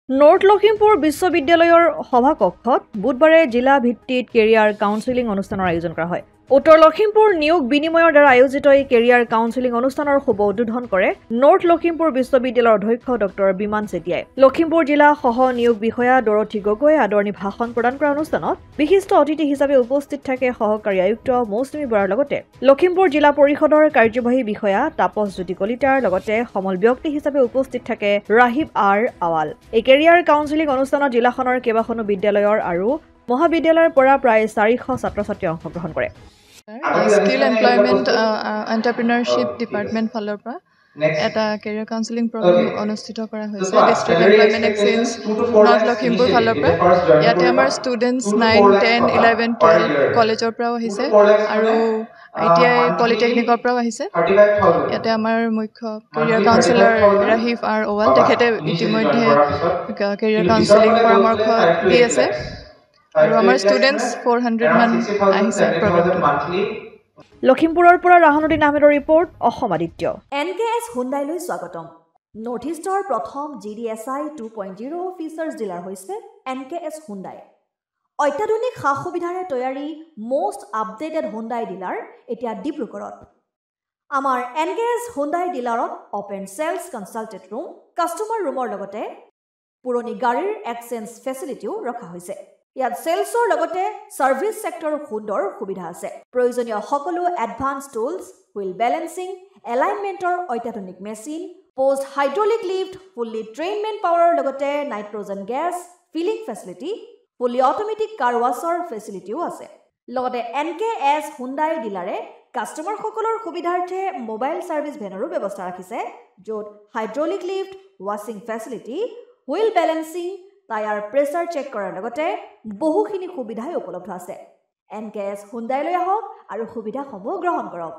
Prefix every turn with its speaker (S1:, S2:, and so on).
S1: North Lakhimpur বিশ্ববিদ্যালয়ৰ সভাকক্ষত বুধবাৰে জিলা ভিত্তিত কেৰিয়াৰ কাউন্সেলিং অনুষ্ঠানৰ আয়োজন কৰা হয়। উত্তৰ লখিমপুৰ নিয়োগ বিনিময়ৰ দ্বাৰা আয়োজিত এই কেৰিয়াৰ কাউন্সেলিং অনুষ্ঠানৰ শুভ উদ্বোধন কৰে নৰ্থ লখিমপুৰ বিশ্ববিদ্যালয়ৰ অধ্যক্ষ ডক্টৰ বিমান চেতিয়াই। লখিমপুৰ জিলা সহ নিয়োগ বিষয়া দৰথী গগৈয়ে আদৰণি ভাষণ প্ৰদান কৰা অনুষ্ঠানত বিশিষ্ট অতিথি হিচাপে উপস্থিত থাকে সহকাৰী আয়ুক্ত মৌচুমী বৰাৰ লগতে লখিমপুৰ জিলা পৰিষদৰ কাৰ্যবাহী বিষয়া তাপস জ্যোতি কলিতাৰ লগতে সমল ব্যক্তি হিচাপে উপস্থিত থাকে ৰাহিব আৰ আৱাল। এই কেৰিয়াৰ কাউন্সেলিং অনুষ্ঠানত জিলাখনৰ কেইবাখনো বিদ্যালয়ৰ আৰু মহাবিদ্যালয়ৰ পৰা প্ৰায় 400 ছাত্ৰ-ছাত্ৰী অংশগ্ৰহণ কৰে।
S2: স্কিল এমপ্লয়মেণ্ট এণ্টাৰপ্ৰিনাৰশ্বিপ ডিপাৰ্টমেণ্ট ফালৰ পৰা এটা কেৰিয়াৰ কাউন্সেলিং প্ৰগ্ৰাম অনুষ্ঠিত কৰা হৈছে district employment exchange north Lakhimpur ফালৰ পৰা। ইয়াতে আমাৰ ষ্টুডেণ্টছ 9, 10, 11, 12 কলেজৰ পৰাও আহিছে আৰু ITI পলিটেকনিকৰ পৰাও আহিছে। ইয়াতে আমাৰ মুখ্য কেৰিয়াৰ কাউন্সেলৰ ৰাহিব আৰ আৱাল, তেখেতে ইতিমধ্যে কেৰিয়াৰ কাউন্সেলিং পৰামৰ্শ দি আছে আৰু আমাৰ ষ্টুডেণ্টছ 400 মান আহিছে প্ৰগ্ৰামটো।
S1: লখিমপুৰৰ পৰা ৰাহানুদ্দিন আহমেদৰ ৰিপৰ্ট, অসম আদিত্য। NKS হুণ্ডাইলৈ স্বাগতম। নৰ্থ ইষ্টৰ প্ৰথম GDSI 2.0 ফিচাৰ্ছ ডিলাৰ হৈছে NKS হুণ্ডাই। অত্যাধুনিক সা সুবিধাৰে তৈয়াৰী মষ্ট আপডেটেড হুণ্ডাই ডিলাৰ এতিয়া ডিব্ৰুগড়ত। আমাৰ NKS হুণ্ডাই ডিলাৰত open sales consulted room, customer ৰুমৰ লগতে পুৰণি গাড়ীৰ এক্সচেঞ্জ ফেচিলিটিও ৰখা হৈছে। ইয়াত সেলছৰ লগতে সাৰ্ভিস সেক্টৰৰ সুন্দৰ সুবিধা আছে। প্ৰয়োজনীয় সকলো এডভান্স টুলছ, হুইল বেলেন্সিং, এলাইনমেন্টৰ অত্যাধুনিক machine, post hydraulic lift, fully ট্ৰেইনমেণ্ট পাৱাৰৰ লগতে nitrogen gas filling facility, fully automatic car ৱাছৰ ফেচিলিটিও আছে। লগতে NKS হুণ্ডাই ডিলাৰে কাষ্টমাৰসকলৰ সুবিধাৰ্থে মোবাইল সাৰ্ভিস ভেনৰো ব্যৱস্থা ৰাখিছে, য'ত হাইড্ৰলিক লিফ্ট, ৱাছিং facility, wheel balancing, tyre pressure check কৰাৰ লগতে বহুখিনি সুবিধাই উপলব্ধ আছে। NKS হুণ্ডাইলৈ আহক আৰু সুবিধাসমূহ গ্ৰহণ কৰক।